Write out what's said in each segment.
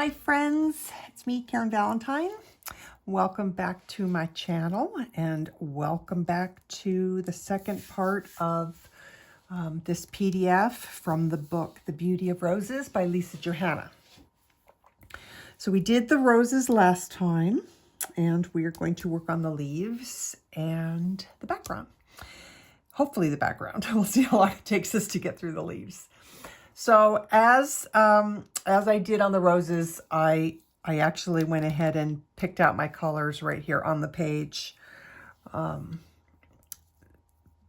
Hi friends, it's me, Karen Valentine. Welcome back to my channel and welcome back to the second part of this PDF from the book, The Beauty of Roses by Johanna. So we did the roses last time and we are going to work on the leaves and the background. Hopefully the background. We'll see how long it takes us to get through the leaves. So as I did on the roses, I actually went ahead and picked out my colors right here on the page,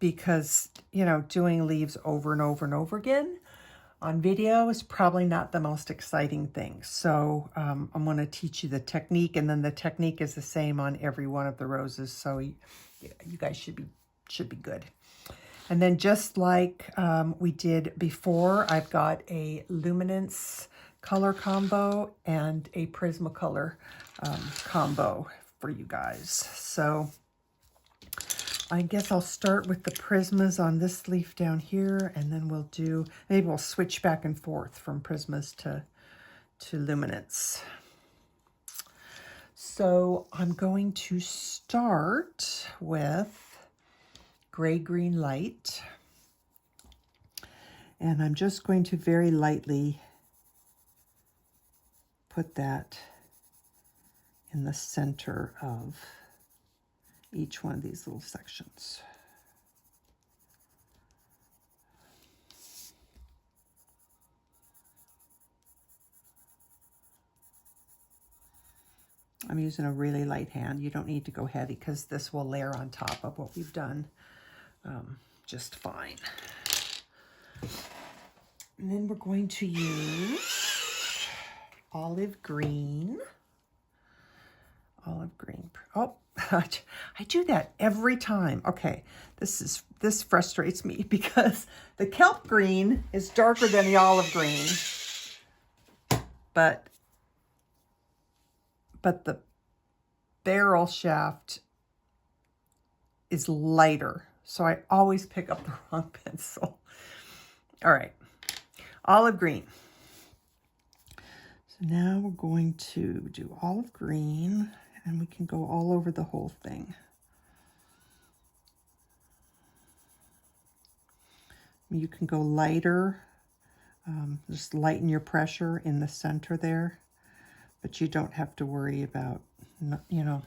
because, you know, doing leaves over and over and over again on video is probably not the most exciting thing. So I'm going to teach you the technique, and then the technique is the same on every one of the roses. So you guys should be good. And then just like we did before, I've got a Luminance color combo and a Prismacolor combo for you guys. So I guess I'll start with the Prismas on this leaf down here, and then maybe we'll switch back and forth from Prismas to Luminance. So I'm going to start with gray-green light, and I'm just going to very lightly put that in the center of each one of these little sections. I'm using a really light hand. You don't need to go heavy because this will layer on top of what we've done just fine. And then we're going to use olive green. Olive green. Oh, I do that every time. Okay, this frustrates me because the kelp green is darker than the olive green, but the barrel shaft is lighter. So I always pick up the wrong pencil. All right, olive green. So now we're going to do olive green, and we can go all over the whole thing. You can go lighter, just lighten your pressure in the center there, but you don't have to worry about, you know,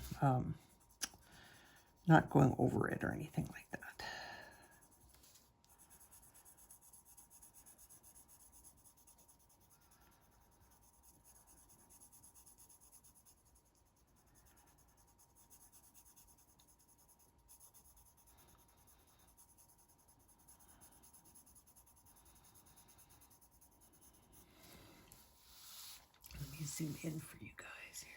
not going over it or anything like that. Let me zoom in for you guys here.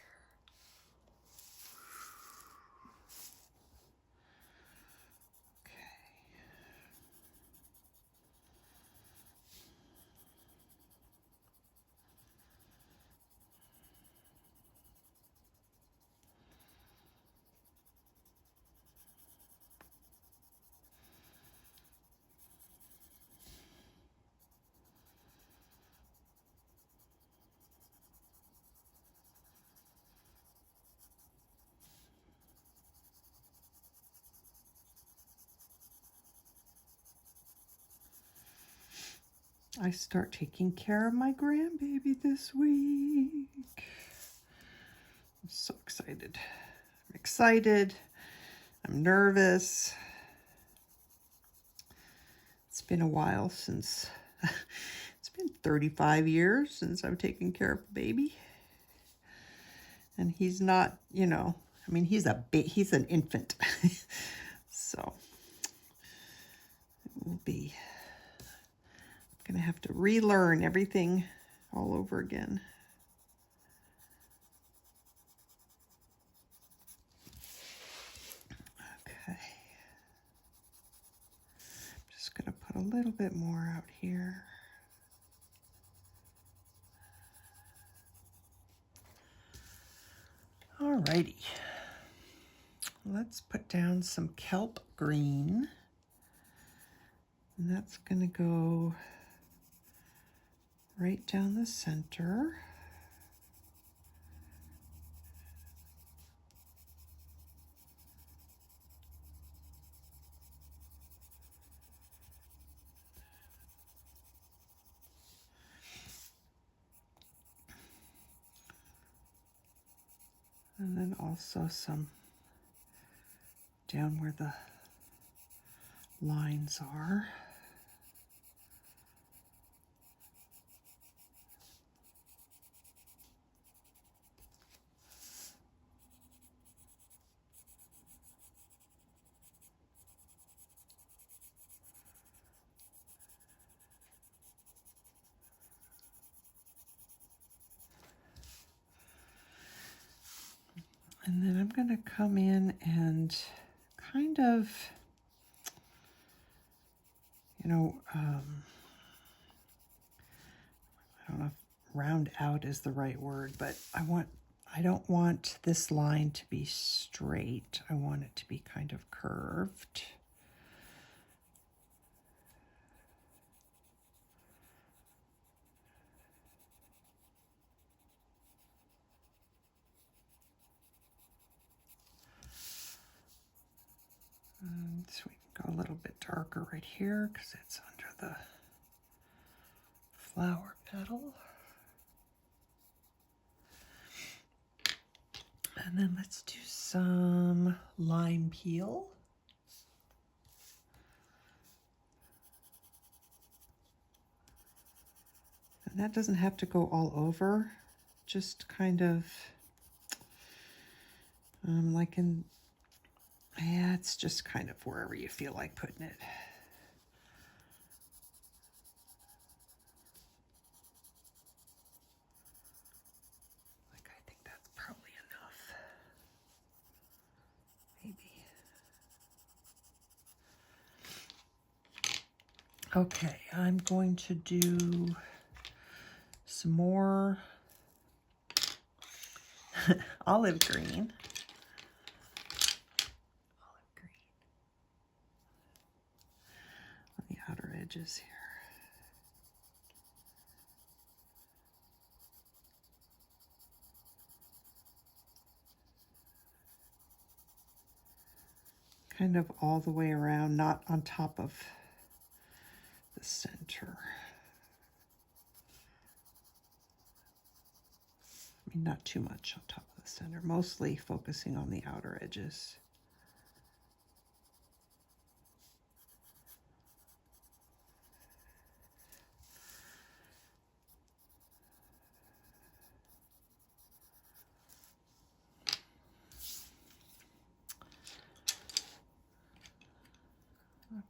I start taking care of my grandbaby this week. I'm so excited. I'm excited. I'm nervous. It's been a while since, it's been 35 years since I've taken care of a baby. And he's not, you know, I mean, he's an infant. So it will be, I'm gonna have to relearn everything all over again. Okay. I'm just gonna put a little bit more out here. Alrighty. Let's put down some kelp green. And that's gonna go right down the center. also some down where the lines are. And then I'm going to come in and kind of, you know, I don't know if round out is the right word, but I don't want this line to be straight. I want it to be kind of curved. And so we can go a little bit darker right here because it's under the flower petal. And then let's do some Limepeel. And that doesn't have to go all over, just kind of like in, yeah, it's just kind of wherever you feel like putting it. Like, I think that's probably enough. Maybe. Okay, I'm going to do some more olive green. On the outer edges here. Kind of all the way around, not on top of the center. I mean, not too much on top of the center, mostly focusing on the outer edges.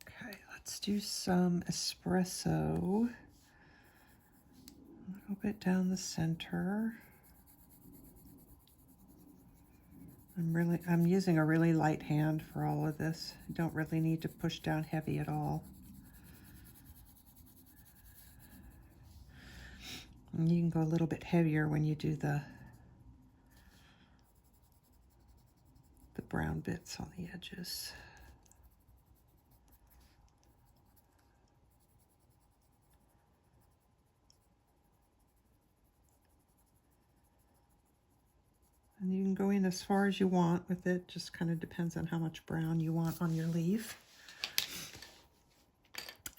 Okay, let's do some espresso. A little bit down the center. I'm using a really light hand for all of this. I don't really need to push down heavy at all. And you can go a little bit heavier when you do the brown bits on the edges. And you can go in as far as you want with it, just kind of depends on how much brown you want on your leaf.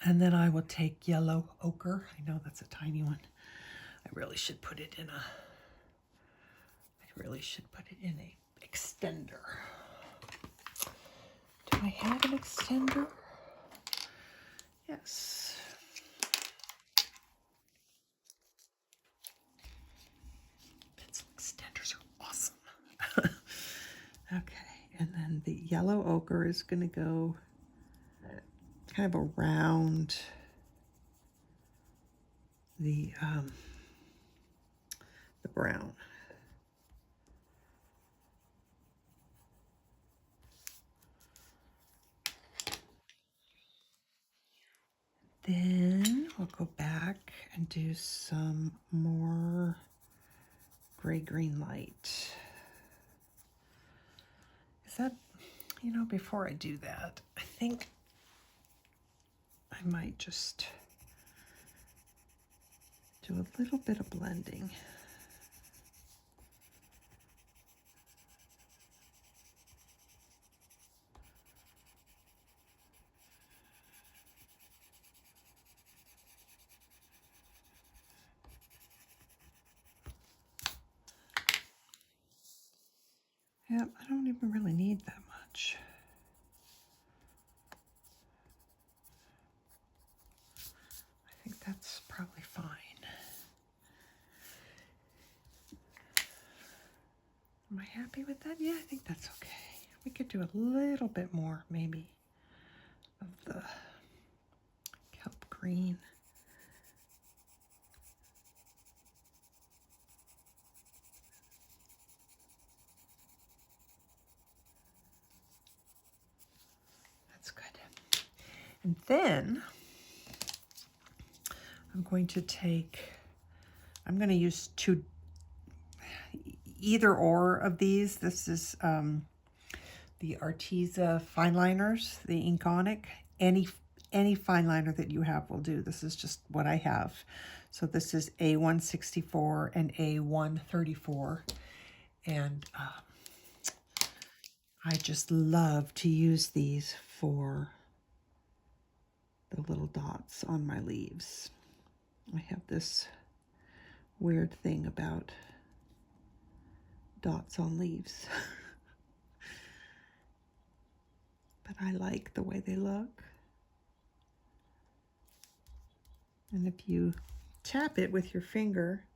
And then I will take yellow ochre. I know that's a tiny one. I really should put it in a extender. Do I have an extender? Yes. Pencil extenders are awesome. Okay, and then the yellow ochre is going to go kind of around the brown. Then we'll go back and do some more gray-green light. Is that, you know, before I do that, I think I might just do a little bit of blending. Yeah, I don't even really need that much. I think that's probably fine. Am I happy with that? Yeah, I think that's okay. We could do a little bit more, maybe, of the Kelp Green. That's good. And then I'm going to use either or of these. This is the Arteza fine liners, the Inkonic. Any fine liner that you have will do. This is just what I have. So this is A164 and A134. And I just love to use these for the little dots on my leaves. I have this weird thing about dots on leaves. But I like the way they look. And if you tap it with your finger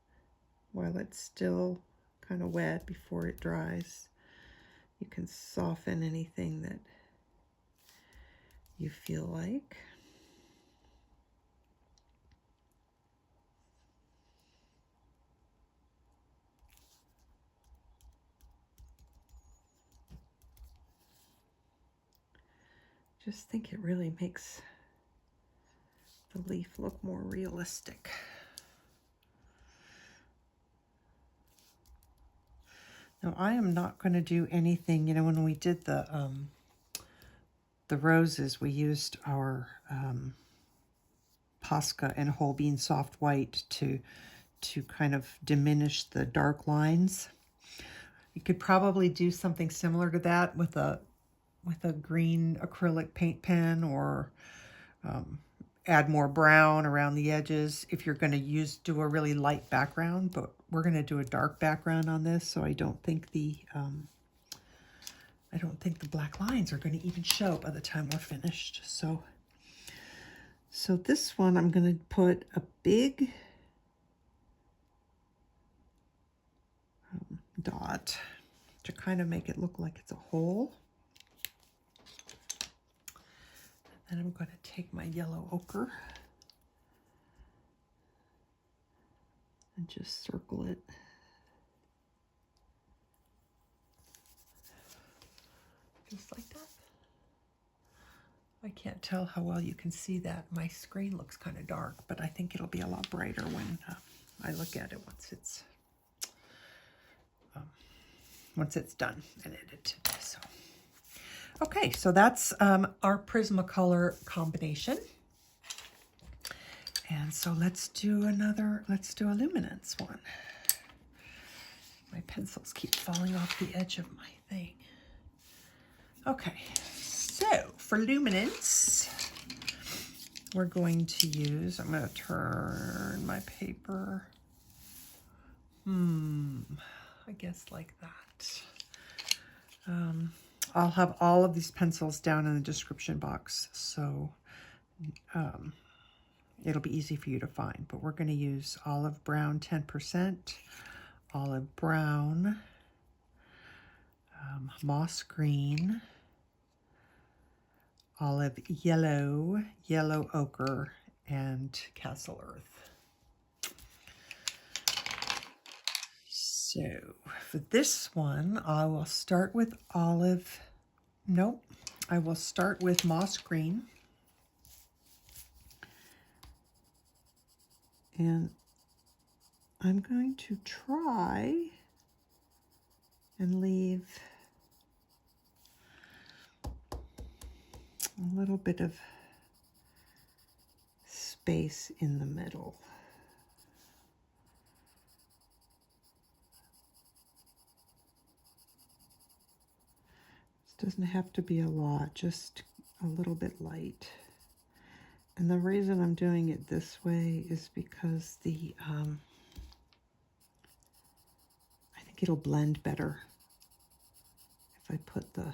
while it's still kind of wet before it dries, you can soften anything that you feel like. Just think it really makes the leaf look more realistic. Now I am not going to do anything, you know, when we did the roses, we used our Posca and whole bean soft white to kind of diminish the dark lines. You could probably do something similar to that with a green acrylic paint pen, or add more brown around the edges if you're going to do a really light background. But we're going to do a dark background on this, so I don't think the black lines are going to even show by the time we're finished. So this one I'm going to put a big dot to kind of make it look like it's a hole. And I'm going to take my yellow ochre and just circle it. Just like that. I can't tell how well you can see that. My screen looks kind of dark, but I think it'll be a lot brighter when I look at it once it's done and edited. So. Okay, so that's our Prismacolor combination. And so let's do a Luminance one. My pencils keep falling off the edge of my thing. Okay, so for Luminance, we're going to use, I'm going to turn my paper, I guess like that. I'll have all of these pencils down in the description box, so it'll be easy for you to find. But we're going to use olive brown 10%, olive brown, moss green, olive yellow, yellow ochre, and Cassel Earth. So for this one, I will start with I will start with moss green. And I'm going to try and leave a little bit of space in the middle. This doesn't have to be a lot, just a little bit light. And the reason I'm doing it this way is because I think it'll blend better if I put the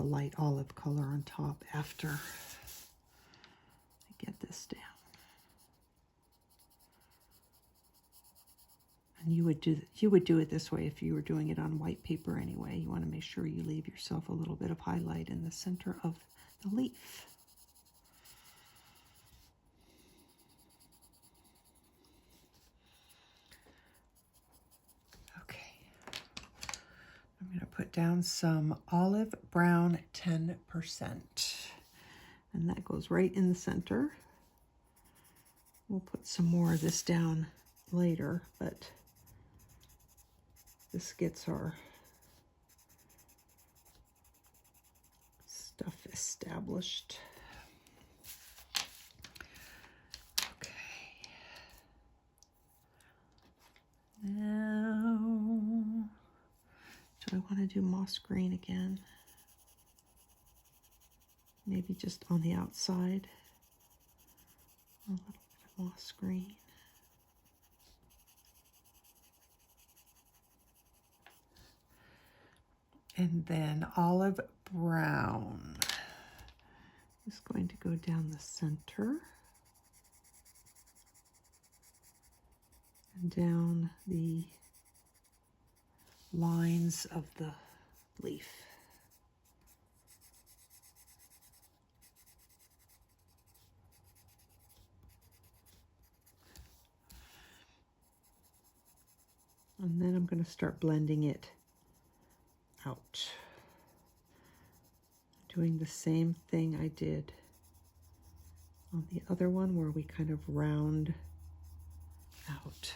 light olive color on top after I get this down. And you would do it this way if you were doing it on white paper anyway. You want to make sure you leave yourself a little bit of highlight in the center of the leaf. Okay. I'm going to put down some olive brown 10%. And that goes right in the center. We'll put some more of this down later, but this gets our stuff established. Okay. Now, do I want to do moss green again? Maybe just on the outside. A little bit of moss green. And then olive brown is going to go down the center and down the lines of the leaf. And then I'm going to start blending it out. Doing the same thing I did on the other one where we kind of round out.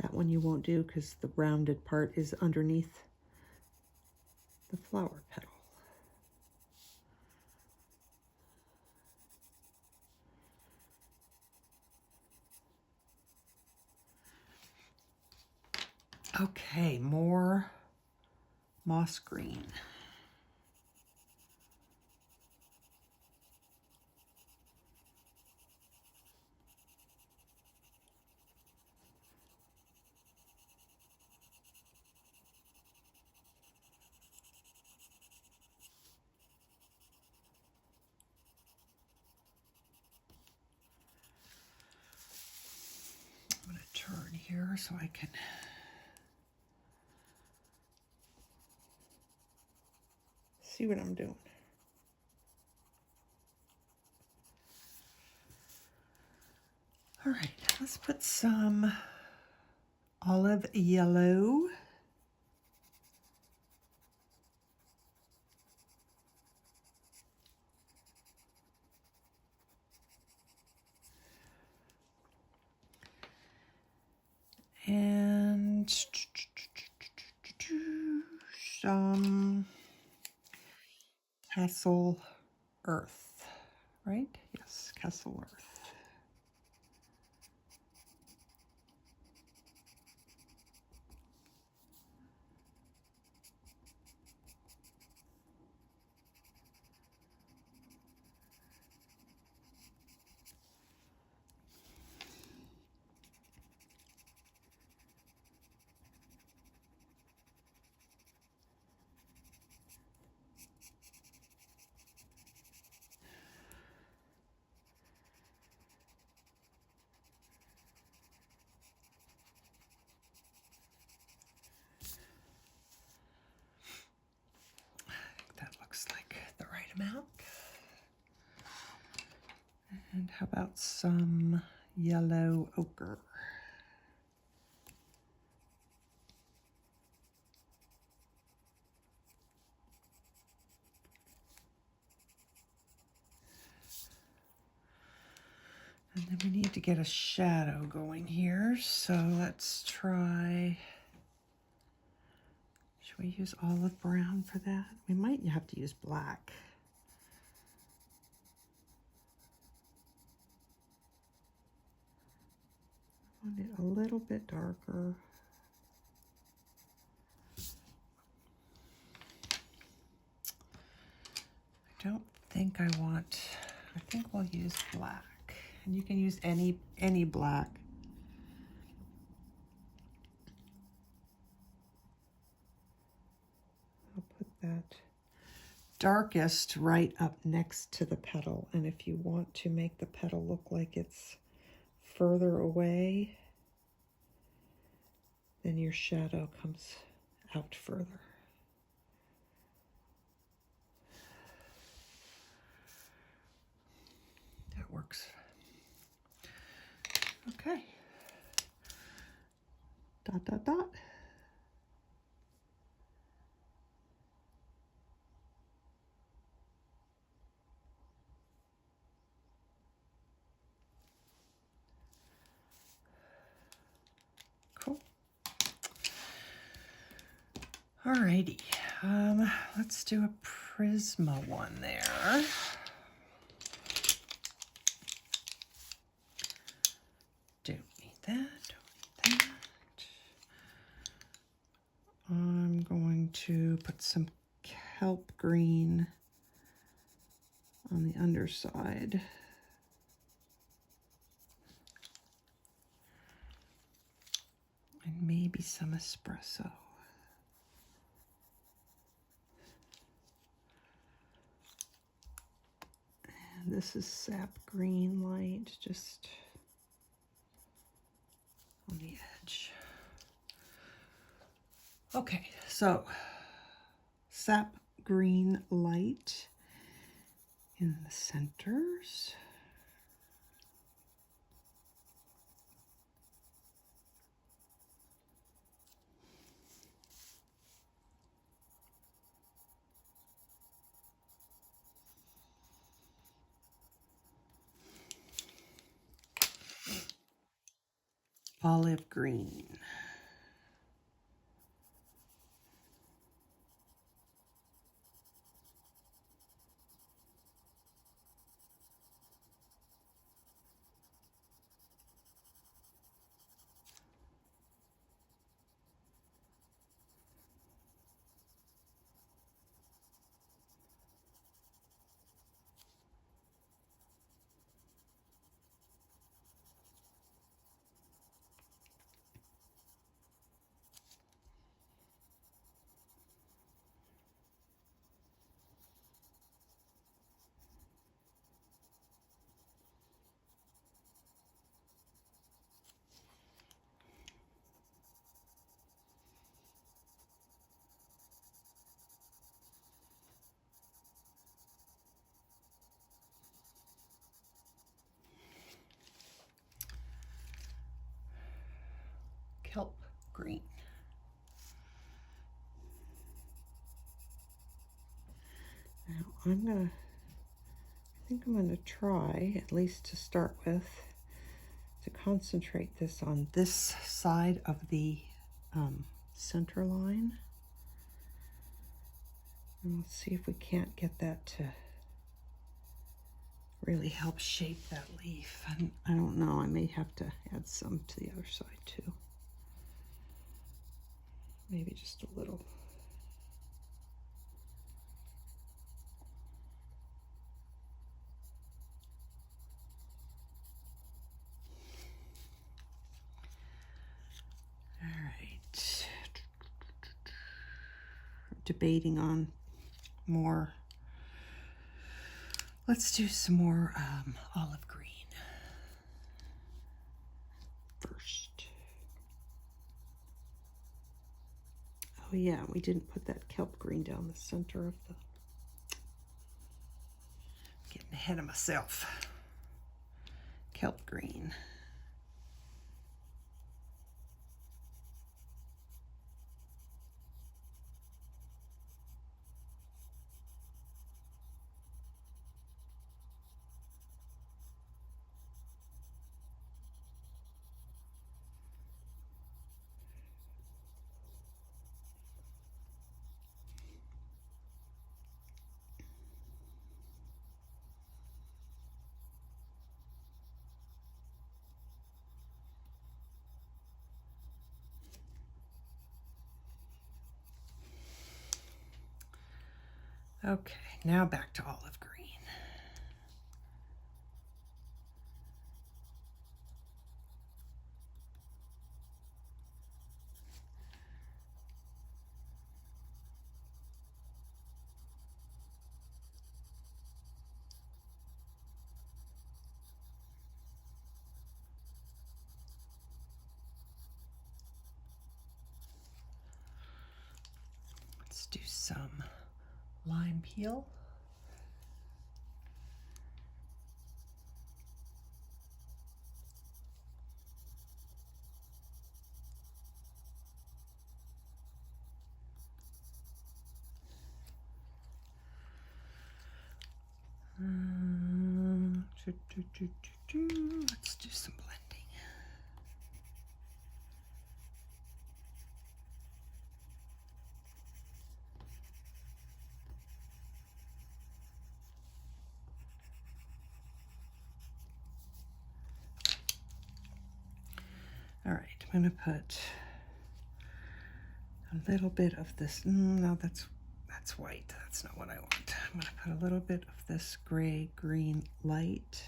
That one you won't do because the rounded part is underneath the flower petal. Okay, more moss green. I'm going to turn here so I can see what I'm doing. All right, let's put some olive yellow. And some Cassel Earth, right? Yes, Cassel Earth. Like the right amount. And how about some yellow ochre? And then we need to get a shadow going here, so let's try. Should we use olive brown for that? We might have to use black. I want it a little bit darker. I don't think I want, I think we'll use black. And you can use any black. I'll put that darkest right up next to the petal. And if you want to make the petal look like it's further away, then your shadow comes out further. That works. Okay. Dot, dot, dot. Cool. Alrighty. Let's do a Prisma one there. Don't need that. Don't need that. I'm going to put some Kelp Green on the underside. And maybe some Espresso. And this is sap green light, just on the edge. Okay, so sap green light in the centers. Olive green. Kelp Green. Now I think I'm gonna try, at least to start with, to concentrate this on this side of the center line. And let's see if we can't get that to really help shape that leaf. I don't know, I may have to add some to the other side too. Maybe just a little. All right. Debating on more. Let's do some more olive green first. Oh yeah, we didn't put that kelp green down the center of the... Getting ahead of myself. Kelp green. Okay, now back to olive green. do some Limepeel. Let's do some blending. All right, I'm going to put a little bit of this. No, that's white. That's not what I want. I'm going to put a little bit of this gray green light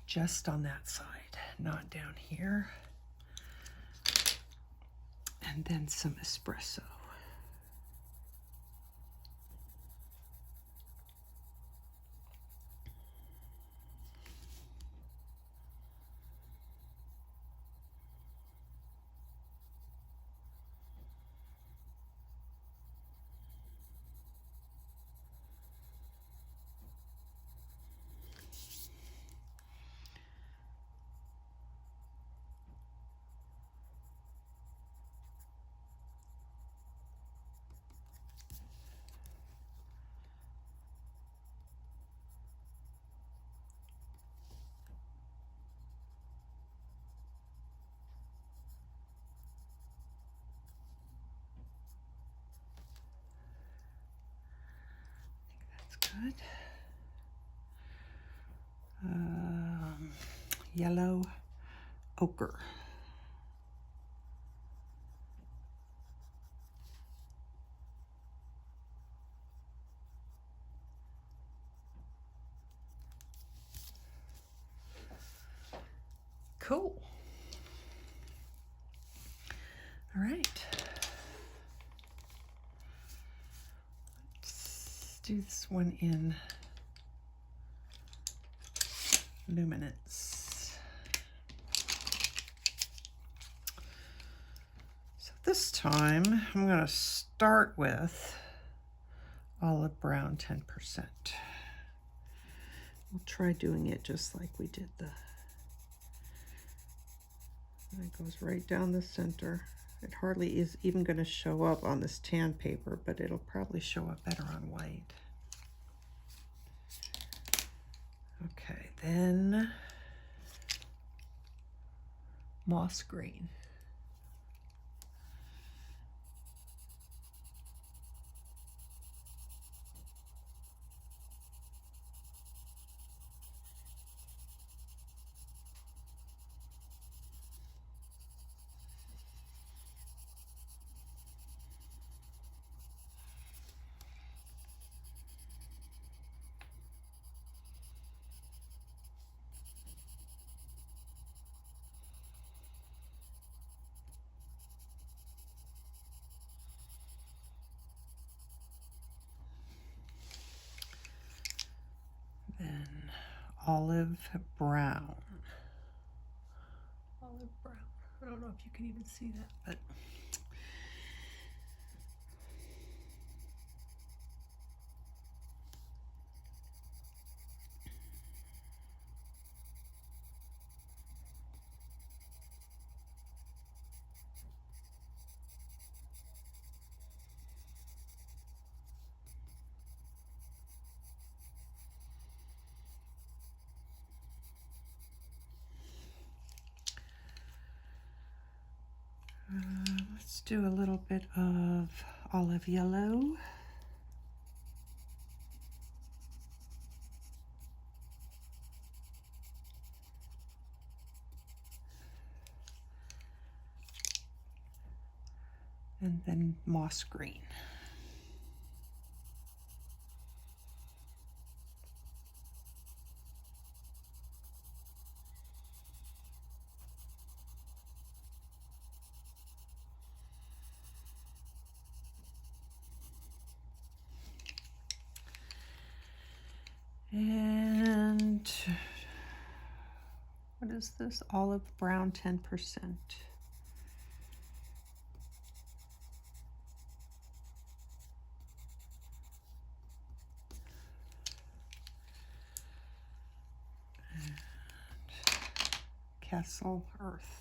just on that side, not down here. And then some espresso. Good. Yellow ochre. Cool. All right. Let's do this one in Luminance. So this time I'm going to start with olive brown 10%. We'll try doing it just like we did the, and it goes right down the center. It hardly is even going to show up on this tan paper, but it'll probably show up better on white. Okay, then moss green. Then olive brown. Olive brown. I don't know if you can even see that, but let's do a little bit of olive yellow. And then moss green. And what is this? Olive brown 10%. Cassel Earth.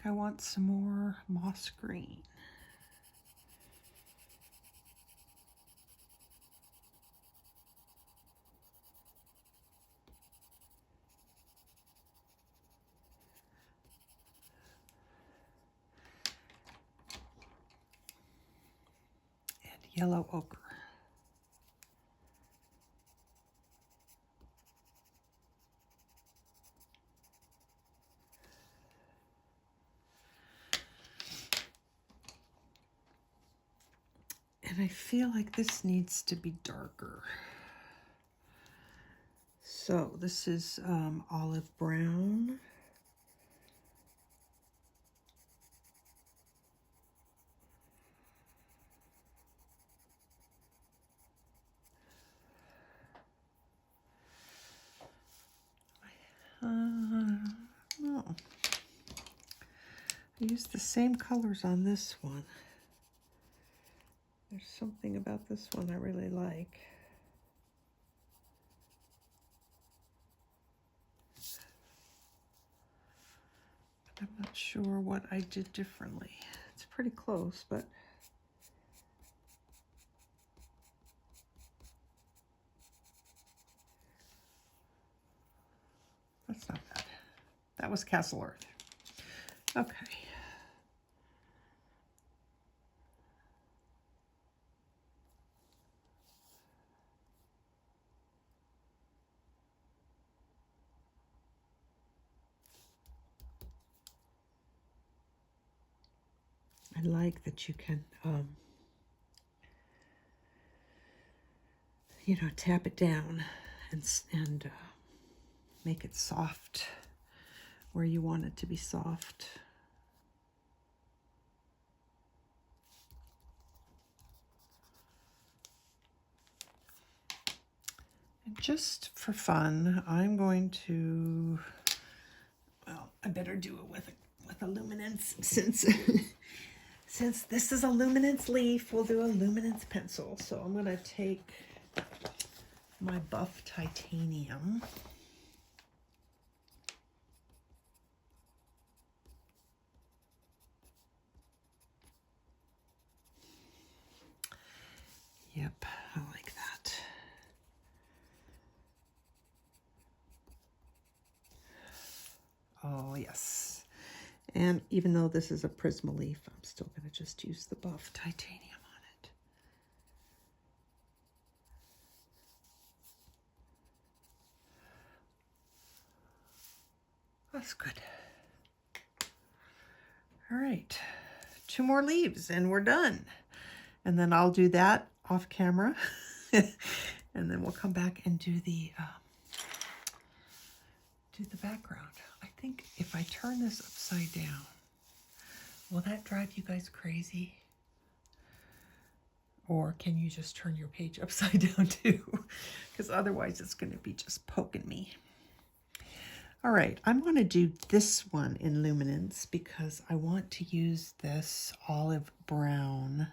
I want some more moss green. And yellow ochre. And I feel like this needs to be darker. So this is olive brown. No. I used the same colors on this one. There's something about this one I really like. But I'm not sure what I did differently. It's pretty close, but that's not bad. That was Cassel Earth. Okay. I like that you can, you know, tap it down and make it soft where you want it to be soft. And just for fun, I'm going to, well, I better do it with a Luminance since since this is a Luminance leaf, we'll do a Luminance pencil. So I'm going to take my buff titanium. Yep, I like that. Oh, yes. And even though this is a Prisma leaf, I'm still going to just use the buff titanium on it. That's good. All right, 2 more leaves and we're done. And then I'll do that off camera. And then we'll come back and do the background. I think if I turn this upside down, will that drive you guys crazy? Or can you just turn your page upside down too? Because otherwise it's going to be just poking me. All right, I'm going to do this one in Luminance because I want to use this olive brown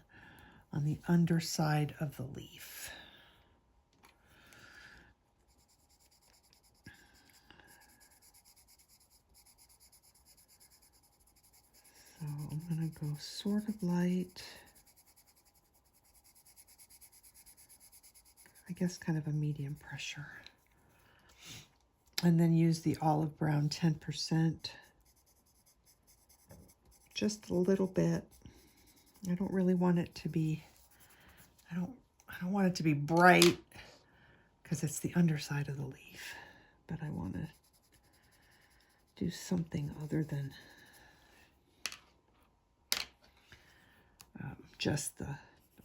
on the underside of the leaf. So I'm going to go sort of light. I guess kind of a medium pressure. And then use the olive brown 10%. Just a little bit. I don't really want it to be I don't want it to be bright because it's the underside of the leaf, but I want to do something other than just the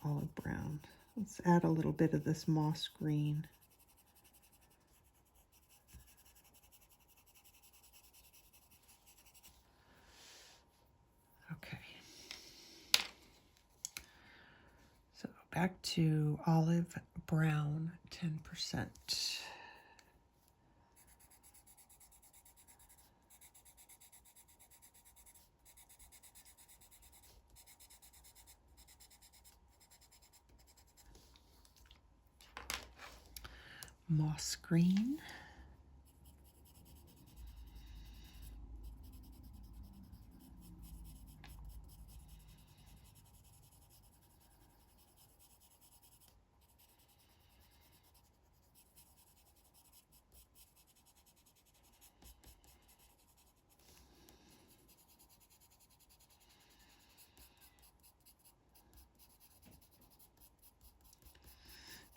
olive brown. Let's add a little bit of this moss green. Okay. So back to olive brown, 10%. Moss green.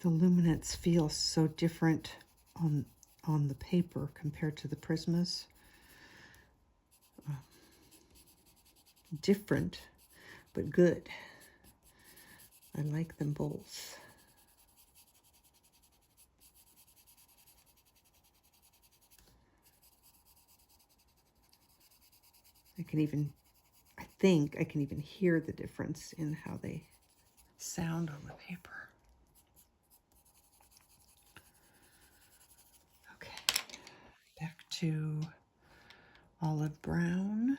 The Luminance feels so different on the paper compared to the Prismas. Different, but good. I like them both. I think I can even hear the difference in how they sound on the paper. Okay, back to olive brown.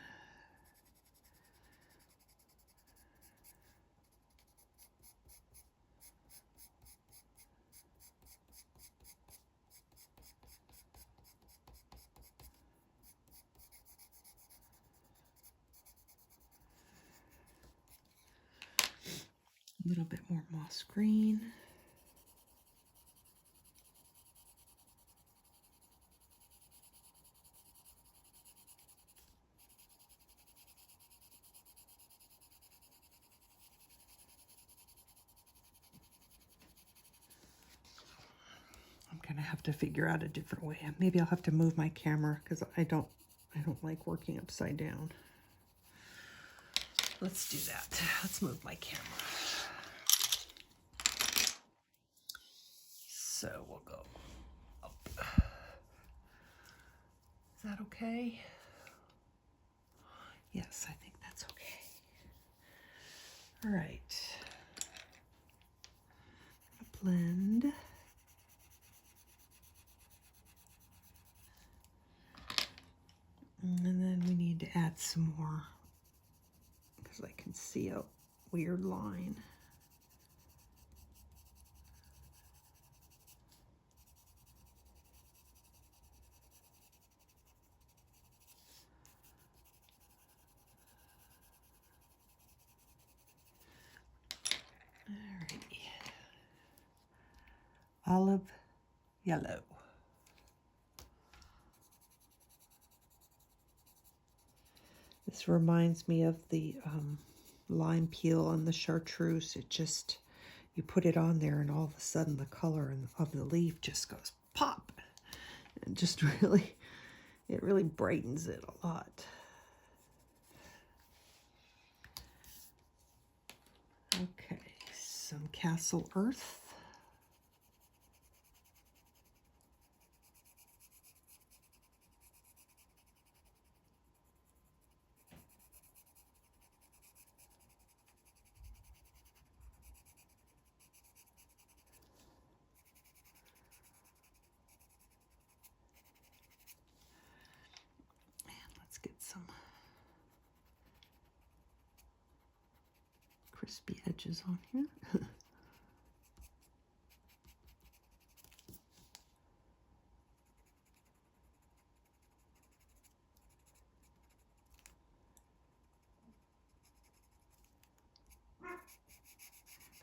A little bit more moss green. I'm gonna have to figure out a different way. Maybe I'll have to move my camera because I don't like working upside down. Let's do that. Let's move my camera. So we'll go up. Is that okay? Yes, I think that's okay. All right. Blend. And then we need to add some more because I can see a weird line. Alrighty. Olive yellow. This reminds me of the lime peel and the chartreuse. It just, you put it on there and all of a sudden the color of the leaf just goes pop. And just really, it really brightens it a lot. Okay, some Cassel Earth. Get some crispy edges on here.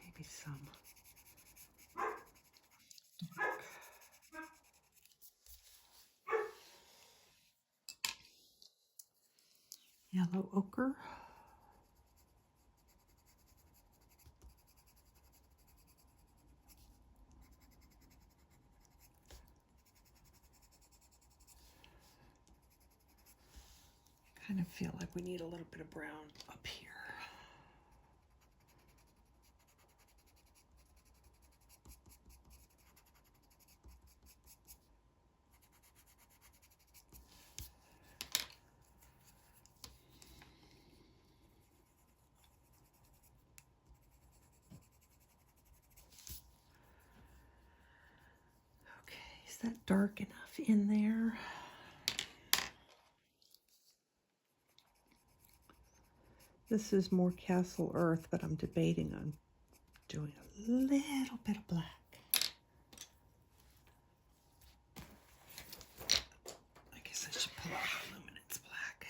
Maybe some dark. Yellow ochre. kind of feel like we need a little bit of brown up here. Okay, is that dark enough in there? This is more Cassel Earth, but I'm debating on doing a little bit of black. I guess I should pull out the Luminance black.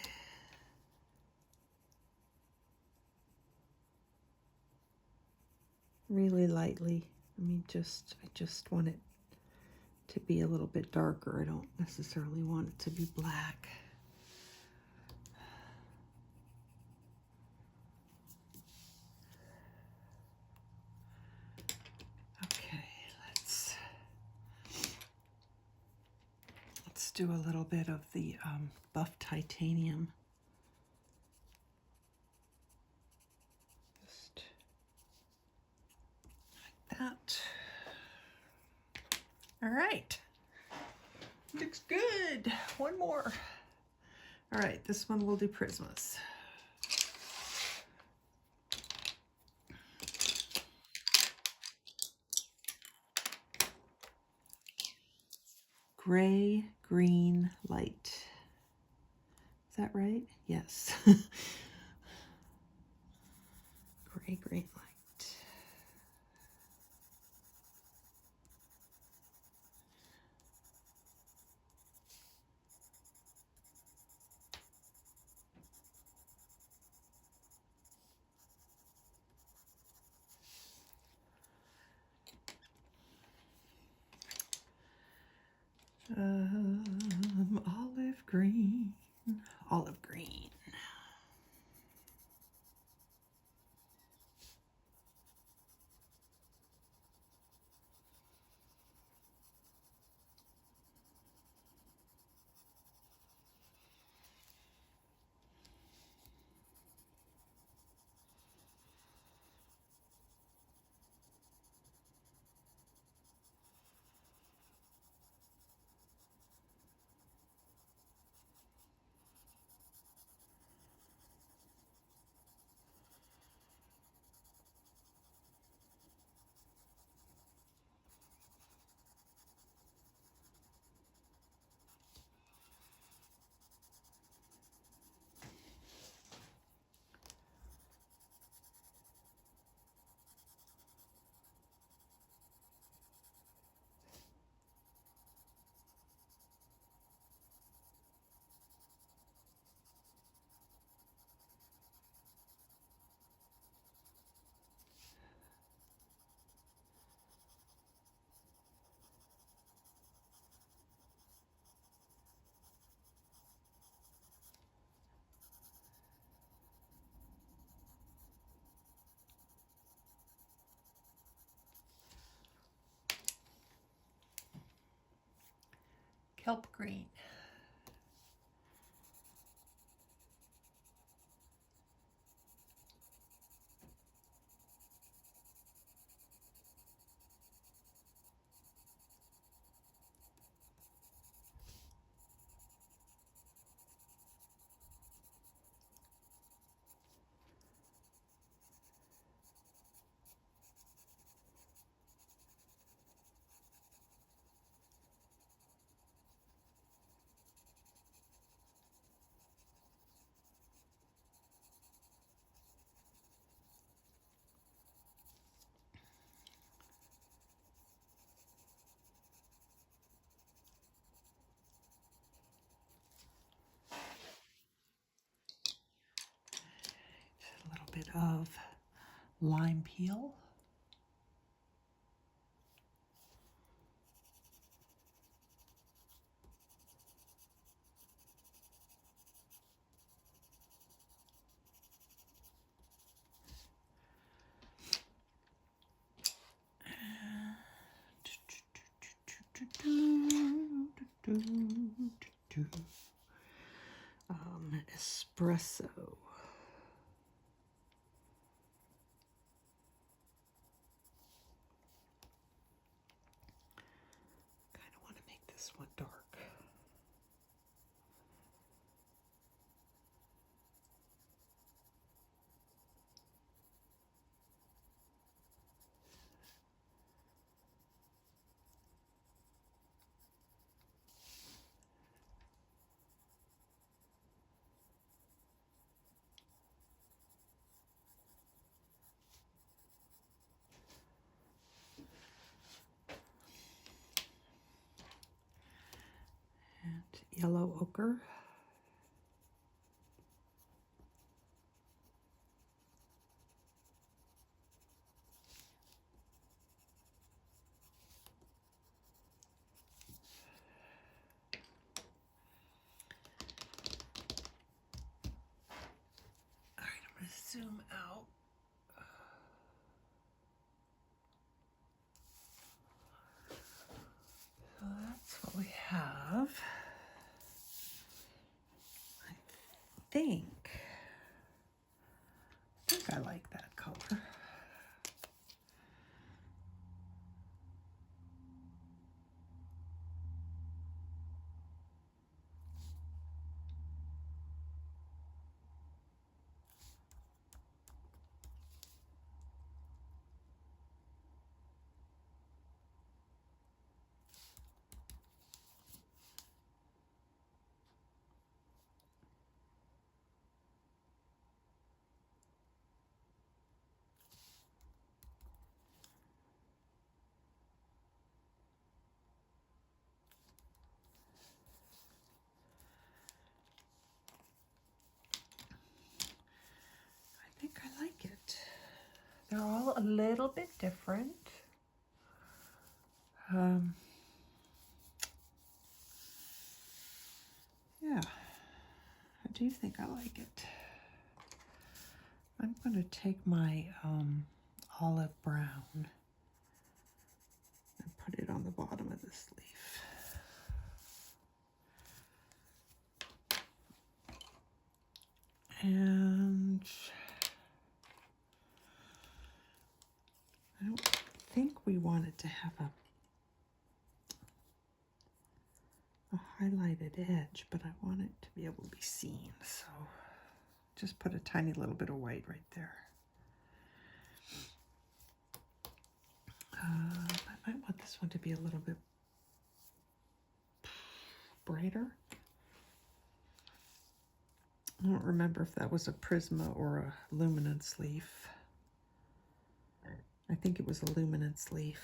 Really lightly. I mean, I just want it to be a little bit darker. I don't necessarily want it to be black. Let's do a little bit of the buff titanium. Just like that. All right. Looks good. One more. All right, this one we'll do Prismas. Gray, green, light. Is that right? Yes. Gray, green, light. Olive green, olive green. Kelp green. A little bit of Limepeel. some espresso. Kind of want to make this one dark. Yellow ochre. All right, I'm going to zoom out. So that's what we have. I think I like that color. I think I like it. They're all a little bit different. Yeah, I do think I like it. I'm going to take my olive brown and put it on the bottom of this leaf. And I don't think we wanted to have a highlighted edge, but I want it to be able to be seen, so just put a tiny little bit of white right there. I might want this one to be a little bit brighter. I don't remember if that was a Prisma or a Luminance leaf. I think it was a Luminance leaf.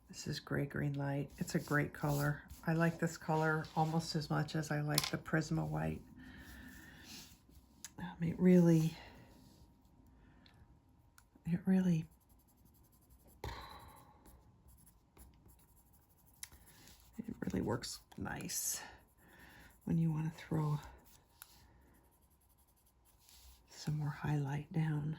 This is gray green light. It's a great color. I like this color almost as much as I like the Prisma white. It really works nice when you want to throw some more highlight down.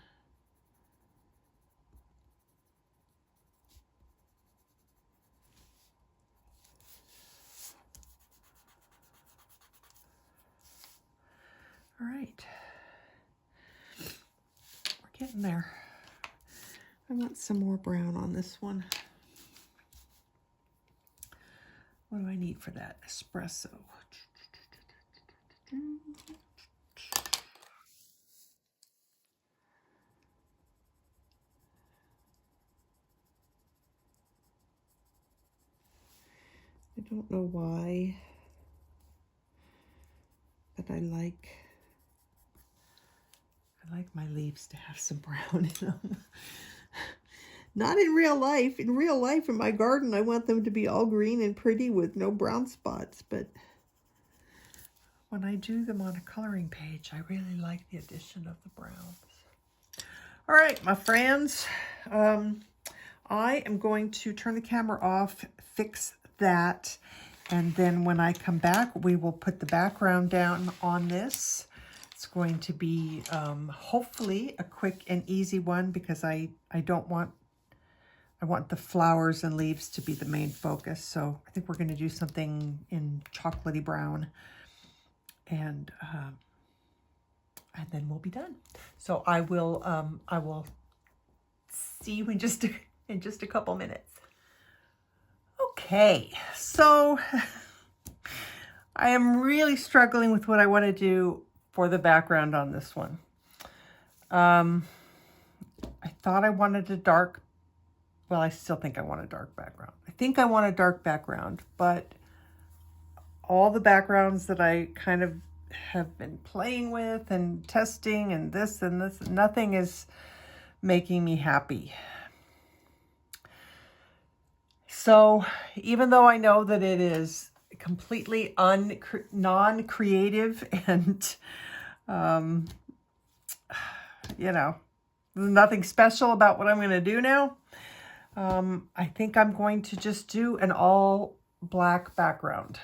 All right, we're getting there. I want some more brown on this one. What do I need for that? Espresso. I don't know why, but I like my leaves to have some brown in them. Not in real life. In real life, in my garden, I want them to be all green and pretty with no brown spots. But when I do them on a coloring page, I really like the addition of the browns. All right, my friends. I am going to turn the camera off, fix that, and then when I come back, we will put the background down on this It's going to be hopefully a quick and easy one because I want the flowers and leaves to be the main focus. So I think we're going to do something in chocolatey brown, and then we'll be done. So I will see you in just a couple minutes. Okay, so I am really struggling with what I want to do for the background on this one. I thought I wanted a dark, well, I still think I want a dark background. I think I want a dark background, but all the backgrounds that I kind of have been playing with and testing and this, nothing is making me happy. So even though I know that it is completely non-creative and, you know, there's nothing special about what I'm going to do now, I think I'm going to just do an all black background.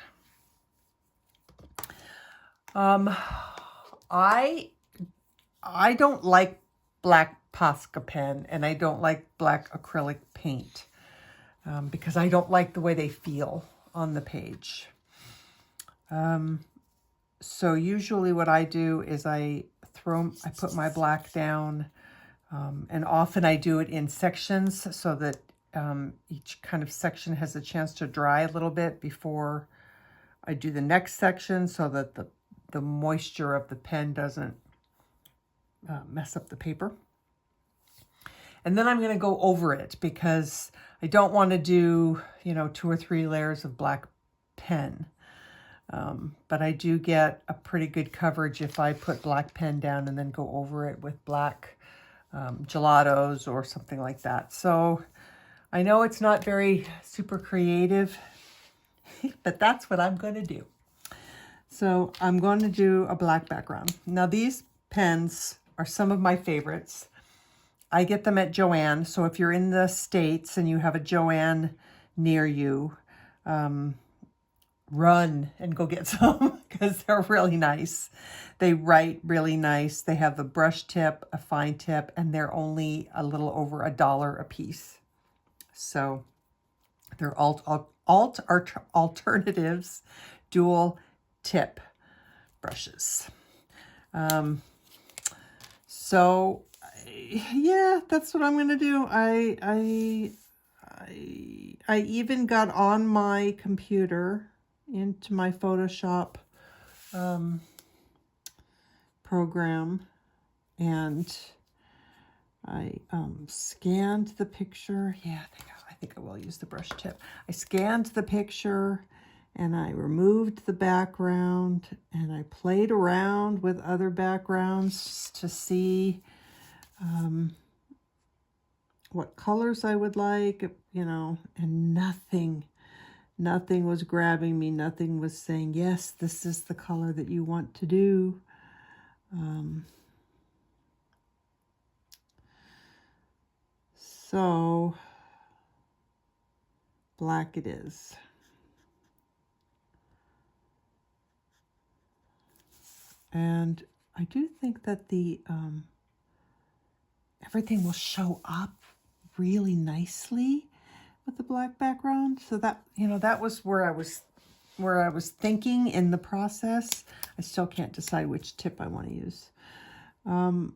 I don't like black Posca pen, and I don't like black acrylic paint because I don't like the way they feel on the page. So usually what I do is I put my black down, and often I do it in sections so that each kind of section has a chance to dry a little bit before I do the next section, so that the moisture of the pen doesn't mess up the paper. And then I'm going to go over it because I don't want to do, 2 or 3 layers of black pen. But I do get a pretty good coverage if I put black pen down and then go over it with black gelatos or something like that. So I know it's not very super creative, but that's what I'm going to do. So I'm going to do a black background. Now these pens are some of my favorites. I get them at JoAnne. So if you're in the States and you have a JoAnne near you, run and go get some because they're really nice. They write really nice. They have a brush tip, a fine tip, and they're only a little over $1 a piece. So they're alternatives, dual tip brushes. So yeah, that's what I'm going to do. I even got on my computer into my Photoshop program, and I scanned the picture. Yeah, I think I will use the brush tip. I scanned the picture and I removed the background, and I played around with other backgrounds to see what colors I would like, and nothing was grabbing me. Nothing was saying, yes, this is the color that you want to do. So black it is. And I do think that the everything will show up really nicely with the black background. So that, that was where I was thinking in the process. I still can't decide which tip I want to use. I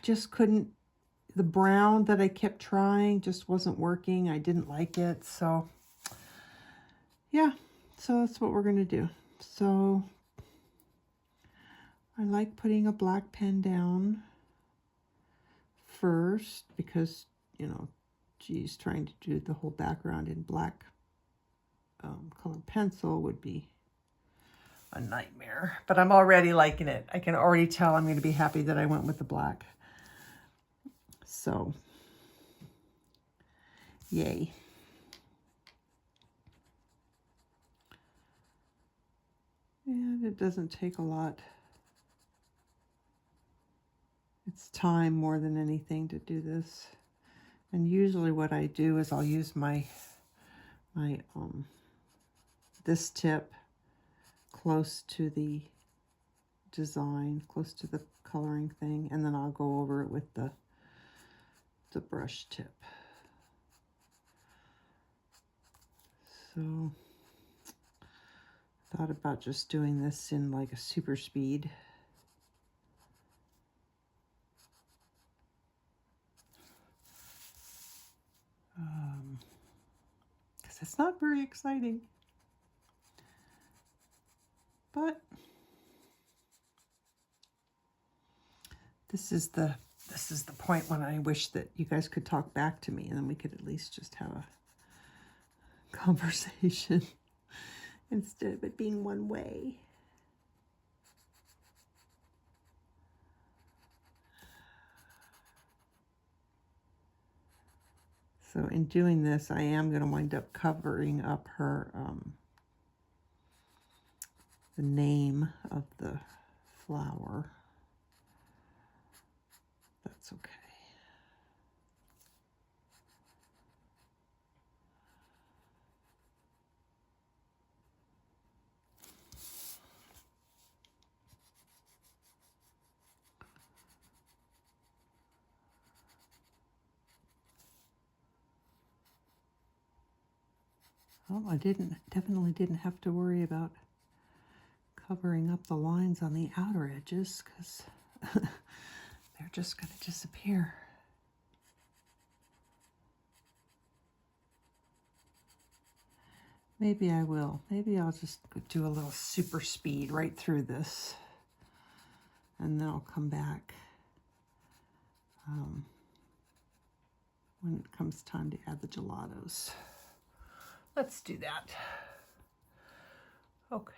just couldn't, the brown that I kept trying just wasn't working. I didn't like it. So yeah, so that's what we're going to do. So I like putting a black pen down first because, geez, trying to do the whole background in black colored pencil would be a nightmare. But I'm already liking it. I can already tell I'm going to be happy that I went with the black. So, yay. And it doesn't take a lot. It's time more than anything to do this. And usually what I do is I'll use my this tip close to the design, close to the coloring thing, and then I'll go over it with the brush tip. So thought about just doing this in like a super speed. Because it's not very exciting. But this is the point when I wish that you guys could talk back to me and then we could at least just have a conversation instead of it being one way. So in doing this, I am going to wind up covering up her, the name of the flower. That's okay. Oh, I definitely didn't have to worry about covering up the lines on the outer edges because they're just going to disappear. Maybe I will. Maybe I'll just do a little super speed right through this and then I'll come back when it comes time to add the gelatos. Let's do that. Okay.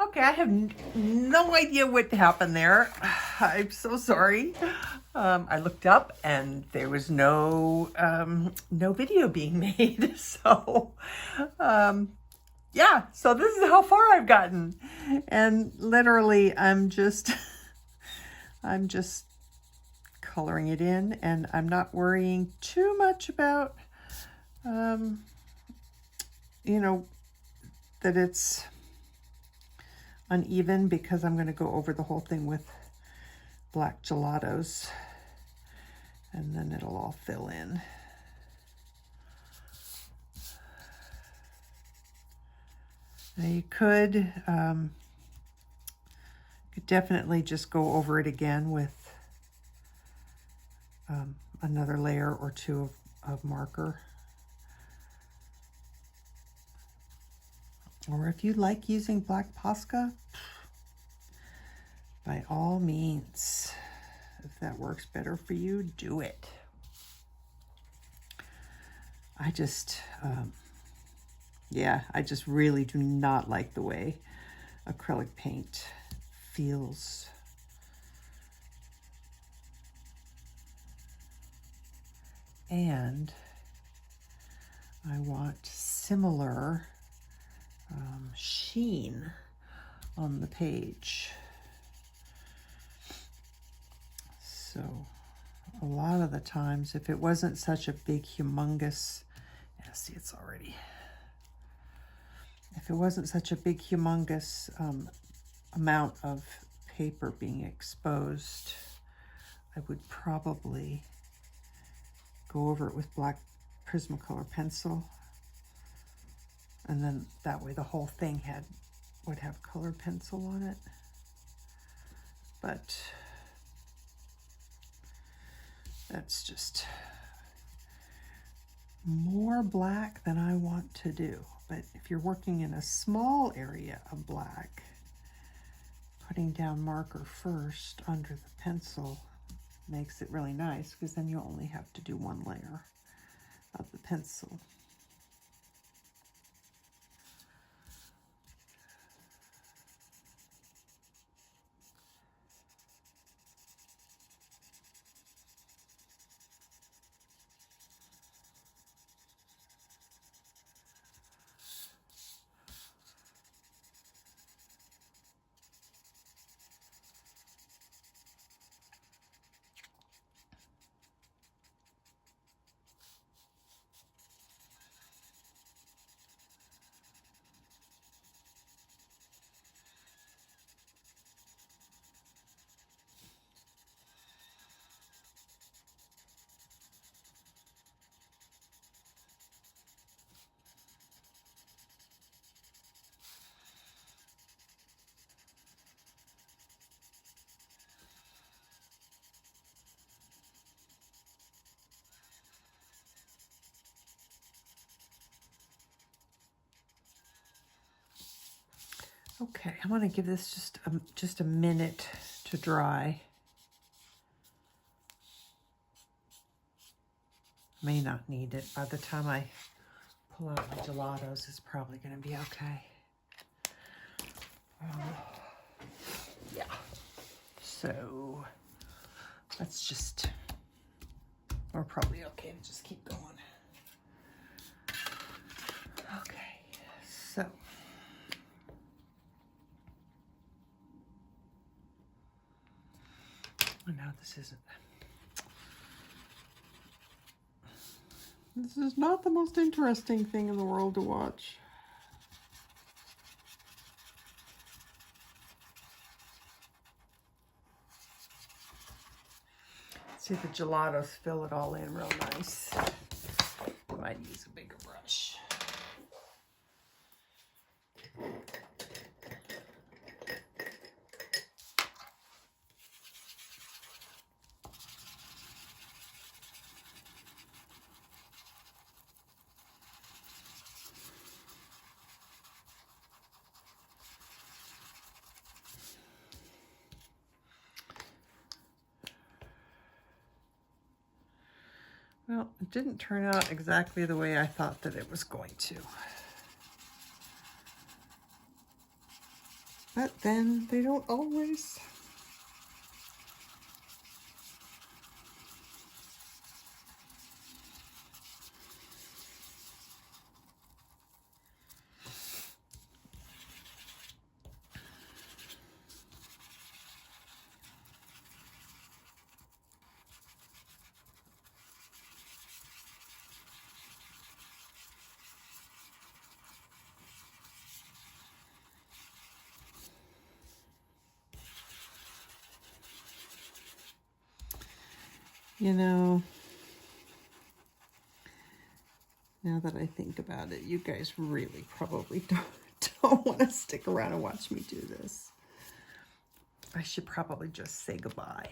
Okay, I have no idea what happened there. I'm so sorry. I looked up and there was no video being made. So, yeah, so this is how far I've gotten. And literally, I'm just coloring it in, and I'm not worrying too much about, you know, that it's uneven because I'm going to go over the whole thing with black gelatos and then it'll all fill in. Now you could definitely just go over it again with another layer or two of marker. Or if you like using black Posca, by all means, if that works better for you, do it. I just, yeah, I just really do not like the way acrylic paint feels. And I want similar sheen on the page. So a lot of the times, if it wasn't such a big humongous, yeah, see, it's already, if it wasn't such a big humongous amount of paper being exposed, I would probably go over it with black Prismacolor pencil. And then that way the whole thing would have color pencil on it. But that's just more black than I want to do. But if you're working in a small area of black, putting down marker first under the pencil makes it really nice because then you only have to do one layer of the pencil. Okay, I'm going to give this just a minute to dry. May not need it. By the time I pull out my gelatos, it's probably going to be okay. Yeah. So let's just, we're probably okay to just keep going. Okay, so. Oh, no, this isn't. This is not the most interesting thing in the world to watch. See if the gelatos fill it all in real nice. Might use a bigger brush. Well, it didn't turn out exactly the way I thought that it was going to. But then they don't always. You know, now that I think about it, you guys really probably don't want to stick around and watch me do this. I should probably just say goodbye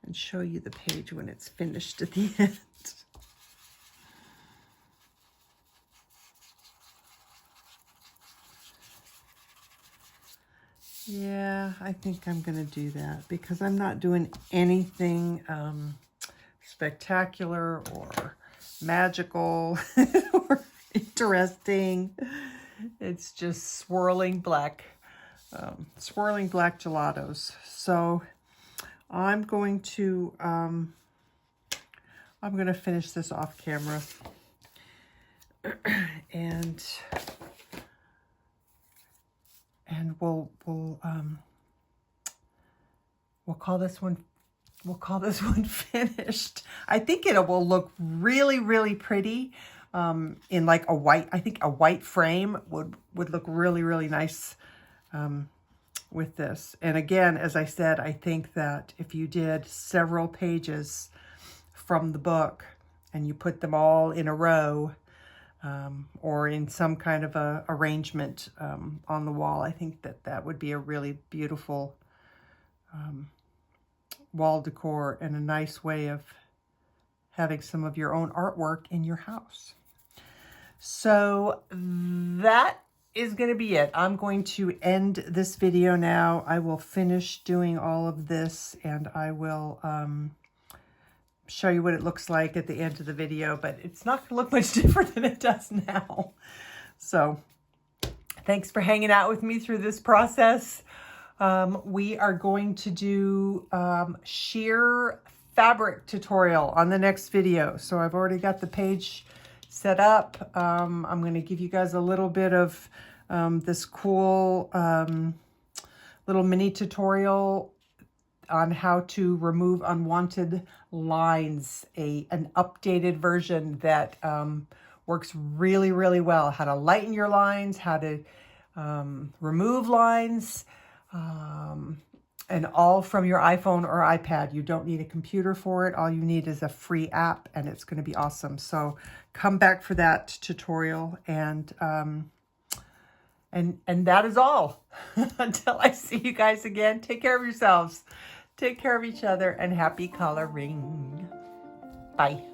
and show you the page when it's finished at the end. Yeah, I think I'm going to do that because I'm not doing anything spectacular or magical or interesting. It's just swirling black gelatos. So I'm going to finish this off camera and we'll call this one finished. I think it will look really, really pretty in like a white. I think a white frame would look really, really nice with this. And again, as I said, I think that if you did several pages from the book and you put them all in a row, or in some kind of a arrangement on the wall, I think that would be a really beautiful wall decor and a nice way of having some of your own artwork in your house. So that is going to be it. I'm going to end this video now. I will finish doing all of this and I will show you what it looks like at the end of the video, but it's not going to look much different than it does now. So thanks for hanging out with me through this process. We are going to do sheer fabric tutorial on the next video. So I've already got the page set up. I'm going to give you guys a little bit of this cool little mini tutorial on how to remove unwanted lines, an updated version that works really, really well. How to lighten your lines, how to remove lines, and all from your iPhone or iPad. You don't need a computer for it. All you need is a free app and it's going to be awesome. So come back for that tutorial and that is all. Until I see you guys again, take care of yourselves. Take care of each other and happy coloring. Bye.